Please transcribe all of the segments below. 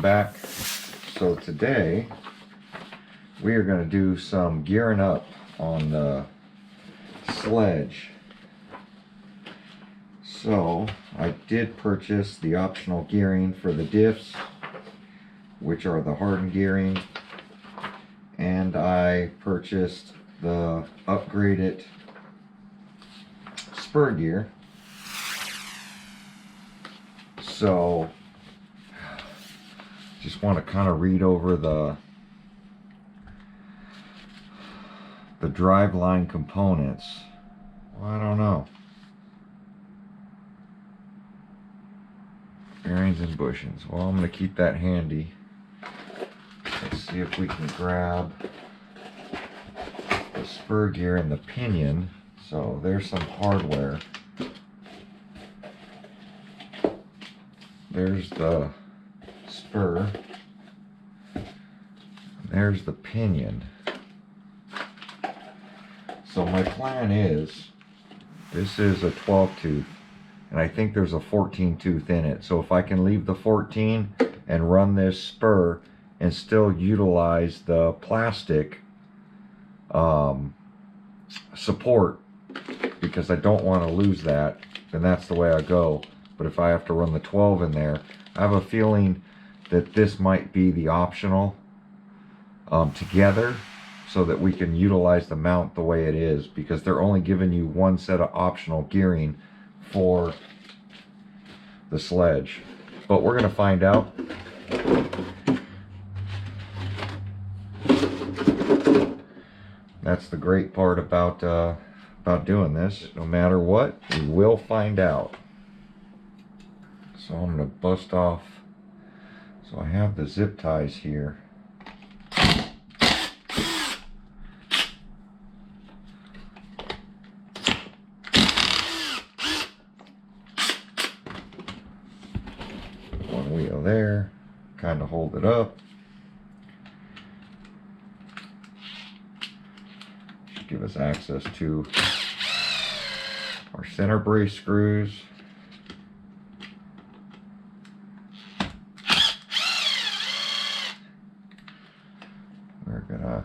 back. So today we are going to do some gearing up on the Sledge. So I did purchase the optional gearing for the diffs, which are the hardened gearing, and I purchased the upgraded spur gear. So just want to kind of read over the driveline components. Well, I don't know. Bearings and bushings. Well, I'm going to keep that handy. Let's see if we can grab the spur gear and the pinion. So there's some hardware. There's the spur. There's the pinion. So my plan is, this is a 12 tooth, and I think there's a 14 tooth in it. So if I can leave the 14 and run this spur and still utilize the plastic support, because I don't want to lose that, then that's the way I go. But if I have to run the 12 in there, I have a feeling that this might be the optional together, so that we can utilize the mount the way it is, because they're only giving you one set of optional gearing for the Sledge. But we're going to find out. That's the great part about doing this. No matter what, we will find out. So I'm going to bust off. So I have the zip ties here. One wheel there, kind of hold it up. Should give us access to our center brace screws. We're gonna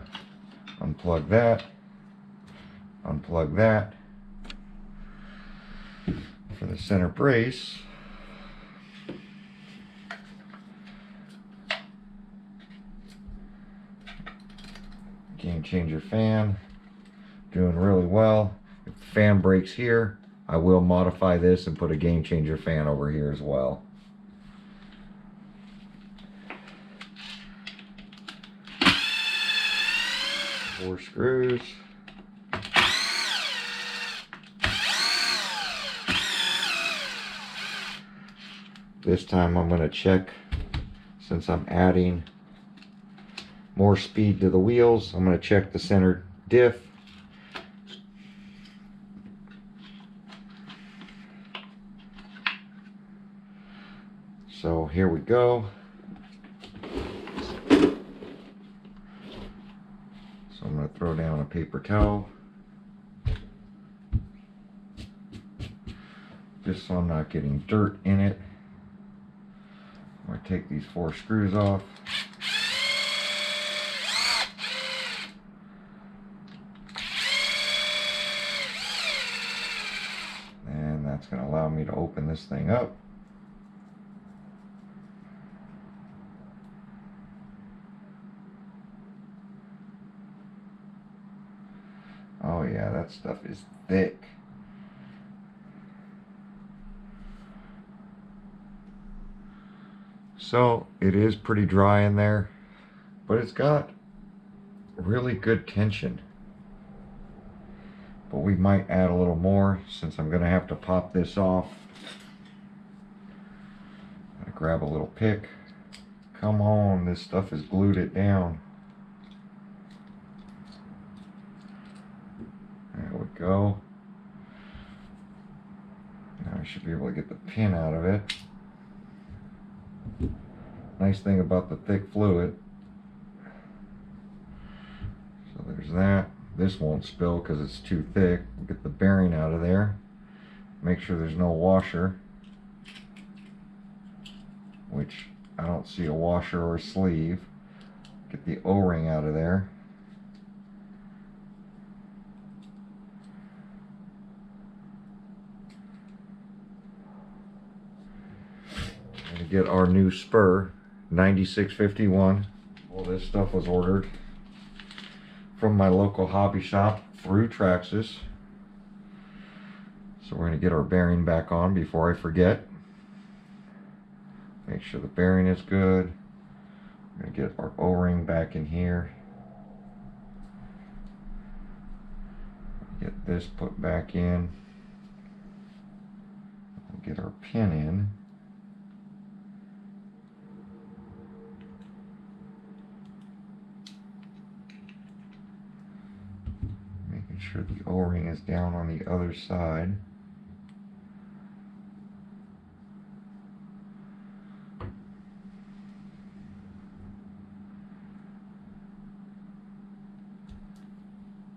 unplug that for the center brace. Game changer fan, doing really well. If the fan breaks here, I will modify this and put a game changer fan over here as well. Four screws. This time I'm going to check, since I'm adding more speed to the wheels, I'm going to check the center diff. So here we go. So I'm going to throw down a paper towel, just so I'm not getting dirt in it. I'm going to take these four screws off. And that's going to allow me to open this thing up. Oh yeah, that stuff is thick. So it is pretty dry in there, but it's got really good tension. But we might add a little more, since I'm going to have to pop this off. I grab a little pick. Come on, this stuff has glued it down. There we go. Now I should be able to get the pin out of it. Nice thing about the thick fluid. So there's that. This won't spill because it's too thick. We'll get the bearing out of there. Make sure there's no washer, which I don't see a washer or a sleeve. Get the O-ring out of there. I'm gonna get our new spur, 9651. All this stuff was ordered from my local hobby shop through Traxxas. So we're gonna get our bearing back on before I forget. Make sure the bearing is good. We're gonna get our O-ring back in here. Get this put back in. Get our pin in. Making sure the O-ring is down on the other side.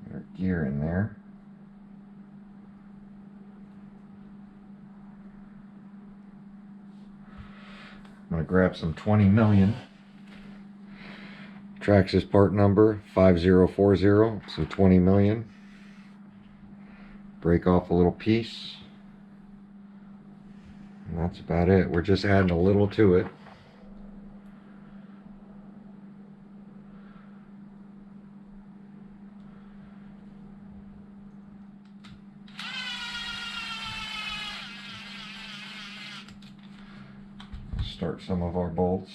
Get our gear in there. I'm going to grab some 20 million. Traxxas part number 5040, so 20 million. Break off a little piece. And that's about it. We're just adding a little to it. Start some of our bolts.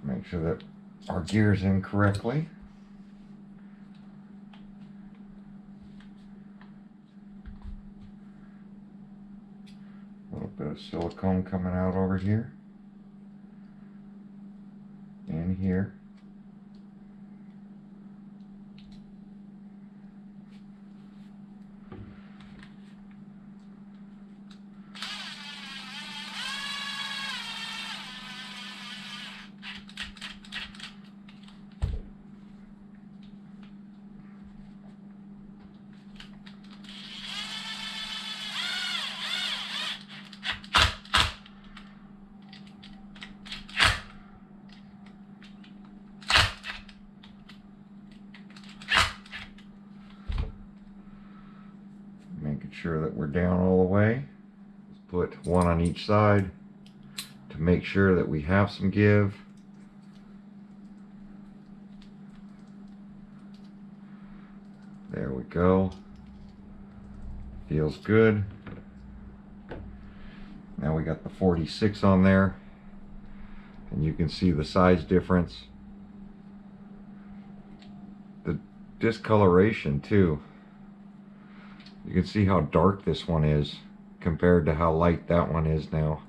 Make sure that our gear's in correctly. A little bit of silicone coming out over here. In here. Making sure that we're down all the way. Let's put one on each side to make sure that we have some give. There we go. Feels good. Now we got the 46 on there, and you can see the size difference. The discoloration too. You can see how dark this one is compared to how light that one is now.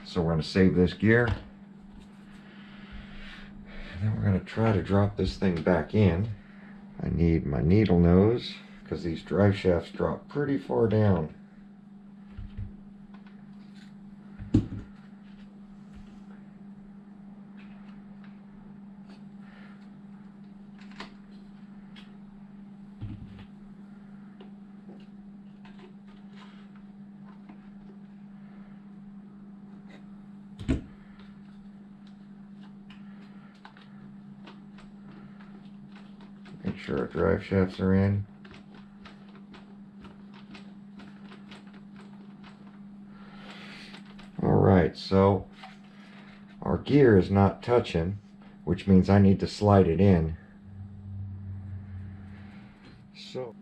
So we're going to save this gear. And then we're going to try to drop this thing back in. I need my needle nose because these drive shafts drop pretty far down. Make sure our drive shafts are in. Alright, so our gear is not touching, which means I need to slide it in. So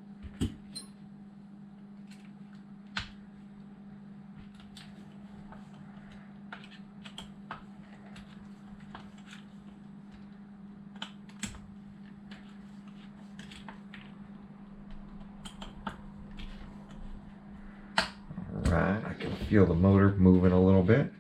Alright, I can feel the motor moving a little bit.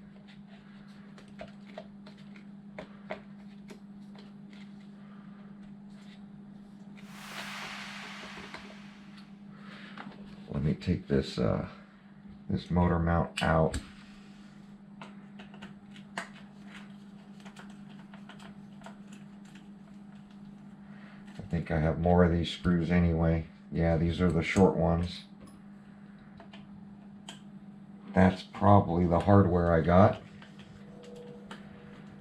Let me take this this motor mount out. I think I have more of these screws anyway. Yeah, these are the short ones. That's probably the hardware I got.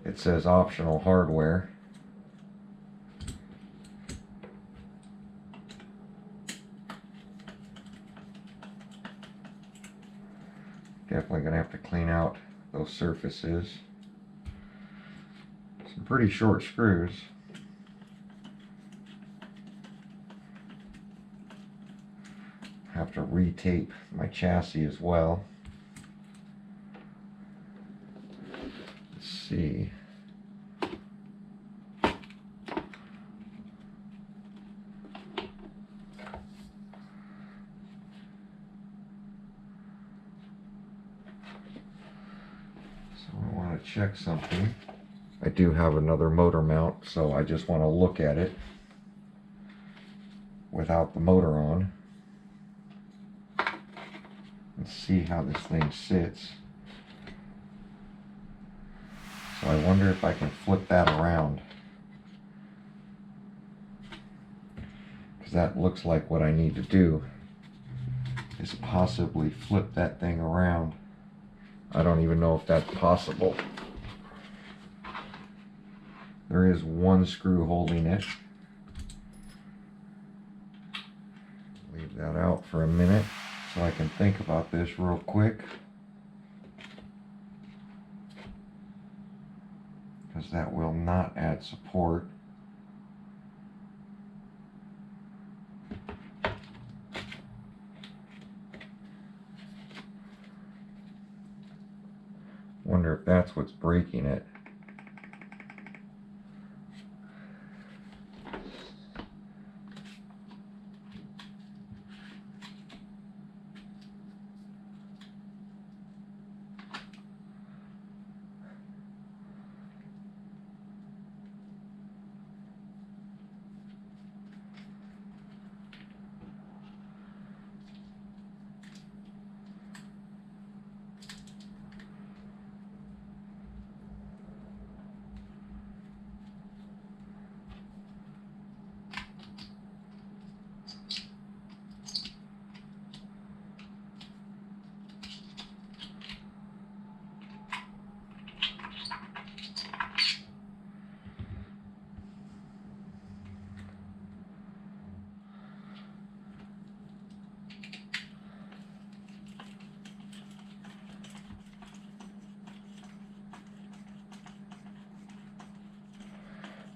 It says optional hardware. Definitely gonna have to clean out those surfaces. Some pretty short screws. Have to retape my chassis as well. Let's see. I want to check something. I do have another motor mount, so I just want to look at it without the motor on and see how this thing sits. So I wonder if I can flip that around, because that looks like what I need to do is possibly flip that thing around. I don't even know if that's possible. There is one screw holding it. Leave that out for a minute so I can think about this real quick, because that will not add support. Wonder if that's what's breaking it.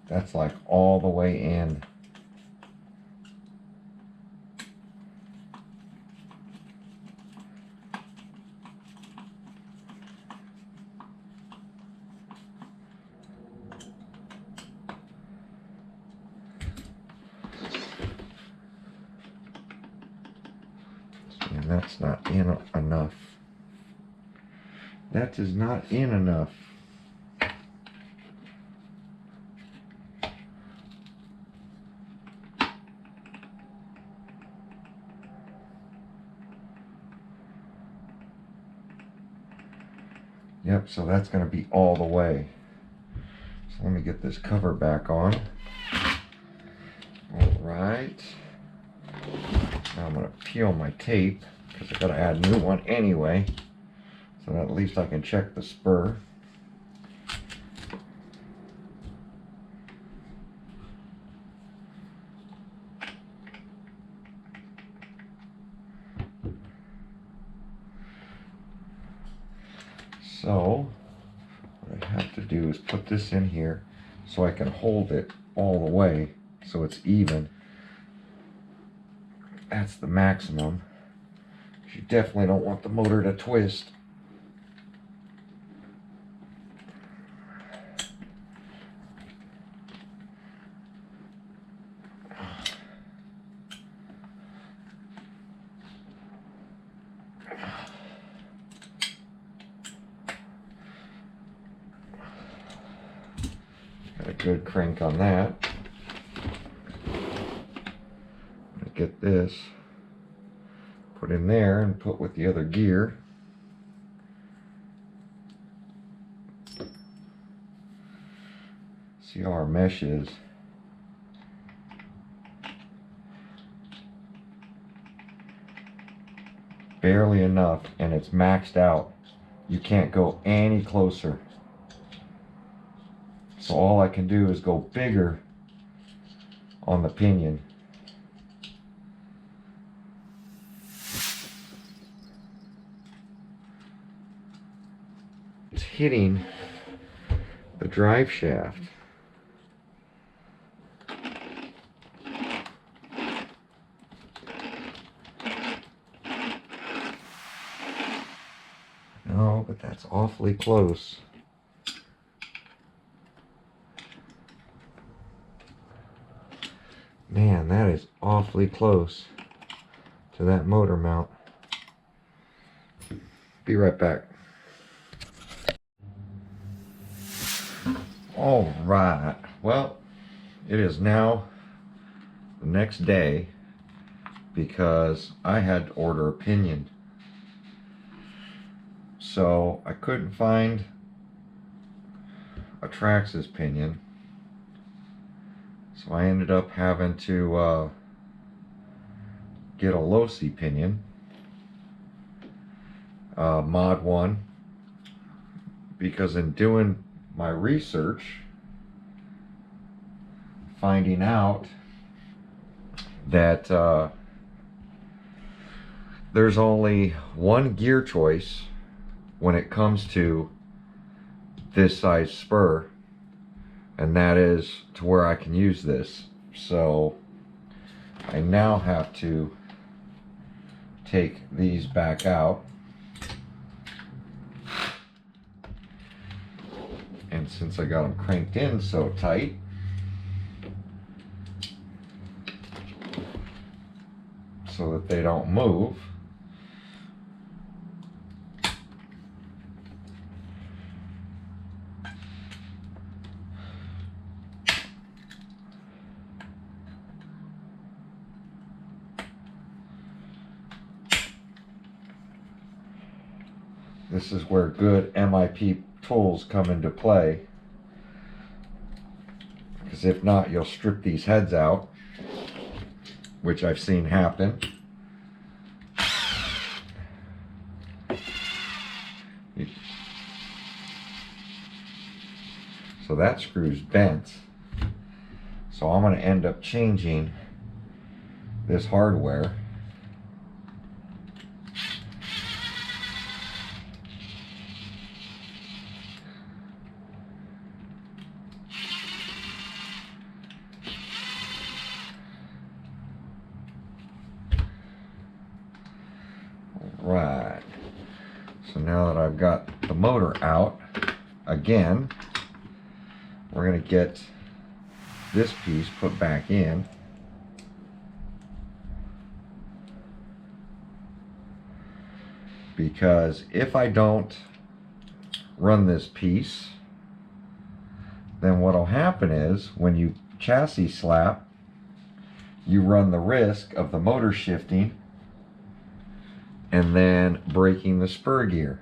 That's like all the way in. And that's not in enough. That is not in enough. Yep, so that's going to be all the way. So let me get this cover back on. All right. Now I'm going to peel my tape, because I've got to add a new one anyway. So that at least I can check the spur. So what I have to do is put this in here so I can hold it all the way so it's even. That's the maximum. You definitely don't want the motor to twist. Got a good crank on that. Get this, put in there and put with the other gear. See how our mesh is. Barely enough, and it's maxed out. You can't go any closer. So all I can do is go bigger on the pinion. It's hitting the drive shaft. No, but that's awfully close. Man, that is awfully close to that motor mount. Be right back. All right, well, it is now the next day because I had to order a pinion. So I couldn't find a Traxxas pinion. So I ended up having to get a low-C pinion, Mod 1, because in doing my research, finding out that there's only one gear choice when it comes to this size spur, and that is to where I can use this. So I now have to take these back out, and since I got them cranked in so tight, so that they don't move, this is where good MIP tools come into play, because if not, you'll strip these heads out, which I've seen happen. So that screw's bent. So I'm going to end up changing this hardware. Right, so now that I've got the motor out, again, we're going to get this piece put back in. Because if I don't run this piece, then what'll happen is when you chassis slap, you run the risk of the motor shifting and then breaking the spur gear.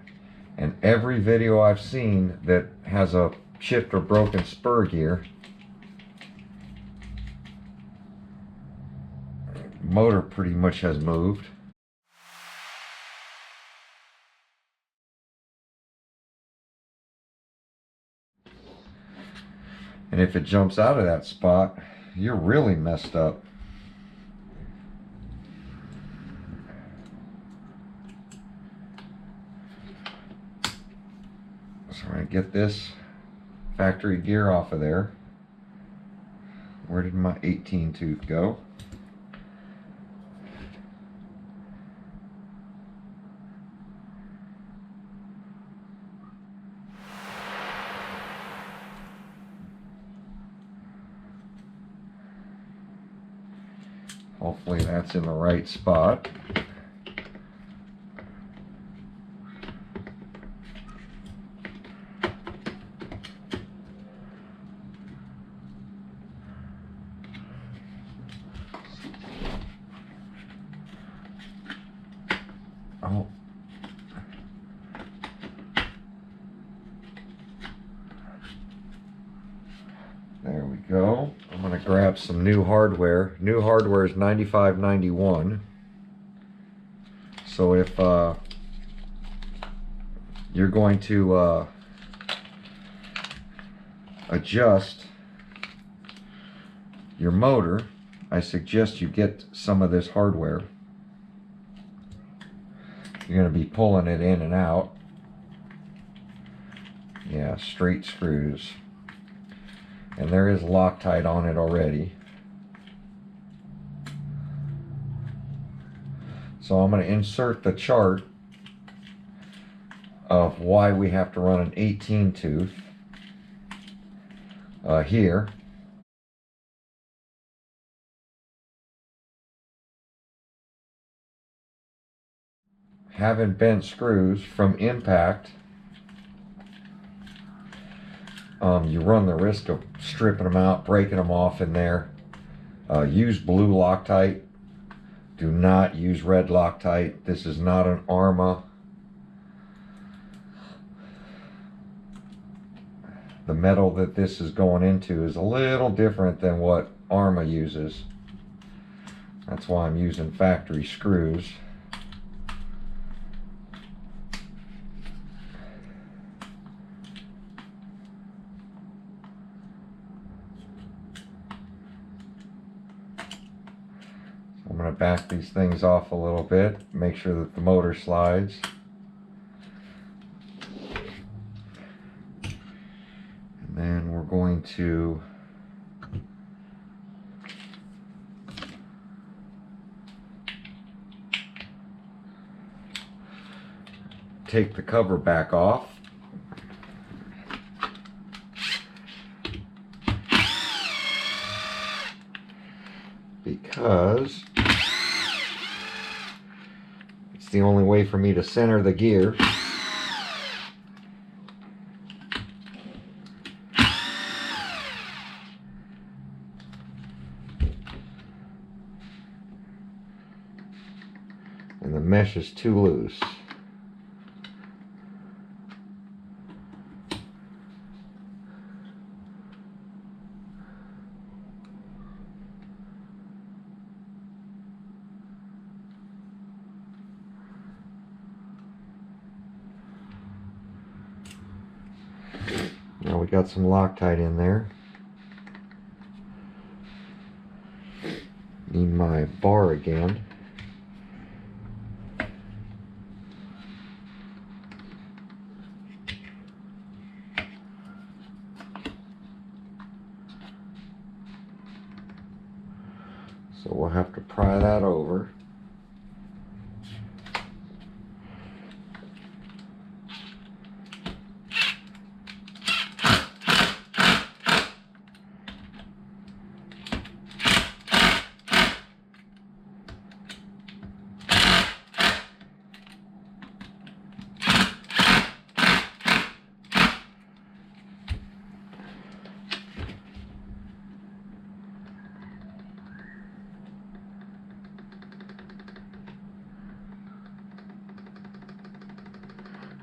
And every video I've seen that has a chipped or broken spur gear, motor pretty much has moved. And if it jumps out of that spot, you're really messed up. So I'm going to get this factory gear off of there. Where did my 18 tooth go? Hopefully that's in the right spot. Oh. There we go. I'm gonna grab some new hardware. New hardware is $95.91. So if you're going to adjust your motor, I suggest you get some of this hardware. You're going to be pulling it in and out. Yeah, straight screws. And there is Loctite on it already. So I'm going to insert the chart of why we have to run an 18 tooth here. Having bent screws from impact, you run the risk of stripping them out, breaking them off in there. Use blue Loctite. Do not use red Loctite. This is not an Arma. The metal that this is going into is a little different than what Arma uses. That's why I'm using factory screws. I'm going to back these things off a little bit, make sure that the motor slides. And then we're going to take the cover back off. Because it's the only way for me to center the gear. And the mesh is too loose. Now we got some Loctite in there. Need my bar again. So we'll have to pry that over.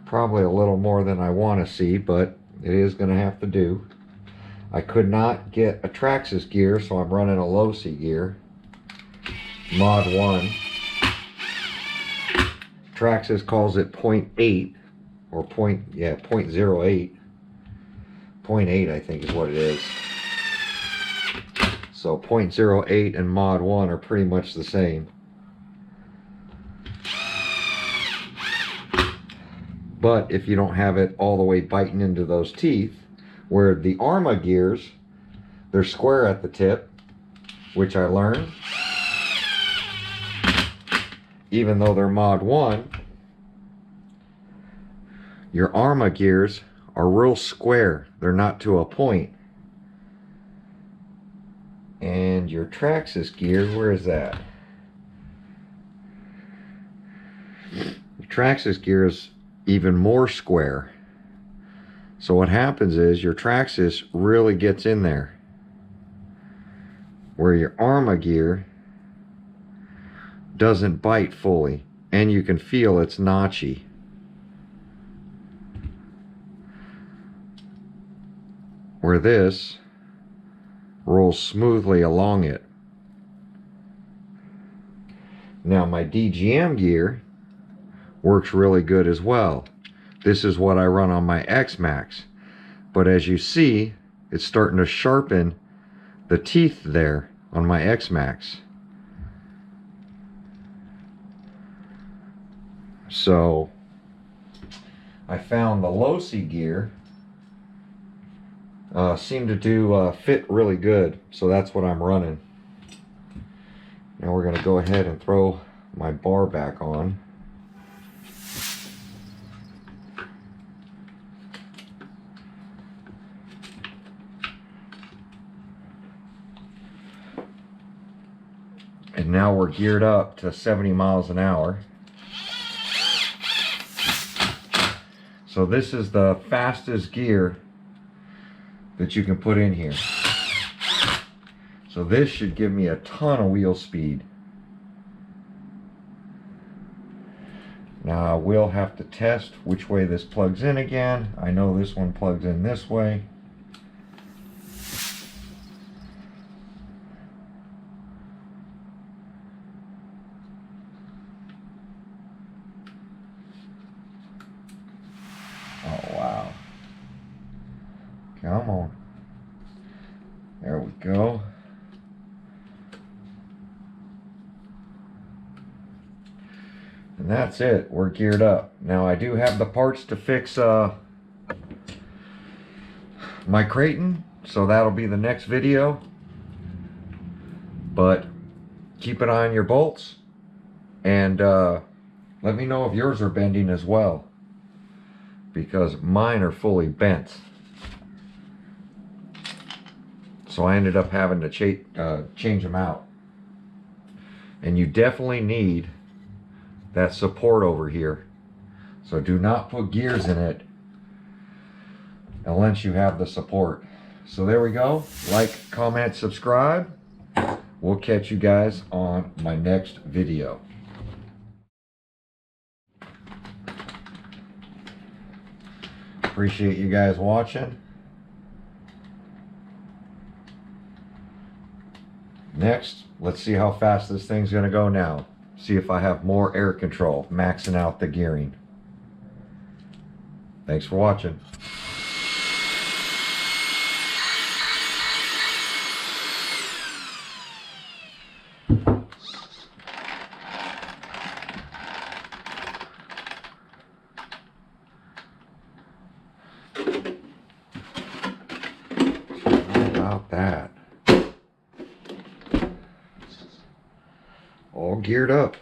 Probably a little more than I want to see, but it is going to have to do. I could not get a Traxxas gear, so I'm running a low C gear. Mod 1. Traxxas calls it 0.8 or 0.08. 0.8 I think is what it is. So 0.08 and Mod 1 are pretty much the same. But if you don't have it all the way biting into those teeth, where the Arma gears, they're square at the tip, which I learned. Even though they're Mod 1, your Arma gears are real square. They're not to a point. And your Traxxas gear, where is that? The Traxxas gear is even more square. So what happens is your Traxxas really gets in there, where your Arma gear doesn't bite fully. and you can feel it's notchy. Where this rolls smoothly along it. Now my DGM gear works really good as well. This is what I run on my X-Max. But as you see, it's starting to sharpen the teeth there on my X-Max. So I found the Losi gear seemed to do fit really good, so that's what I'm running. Now we're going to go ahead and throw my bar back on. And now we're geared up to 70 miles an hour. So this is the fastest gear that you can put in here. So this should give me a ton of wheel speed. Now I will have to test which way this plugs in again. I know this one plugs in this way. Oh wow. Come on. There we go. And that's it. We're geared up. Now I do have the parts to fix my Kraton, so that'll be the next video. But keep an eye on your bolts, and let me know if yours are bending as well, because mine are fully bent. So I ended up having to change them out. And you definitely need that support over here. So do not put gears in it unless you have the support. So there we go. Like, comment, subscribe. We'll catch you guys on my next video. Appreciate you guys watching. Next, let's see how fast this thing's gonna go now. See if I have more air control, maxing out the gearing. Thanks for watching. How about that? All geared up.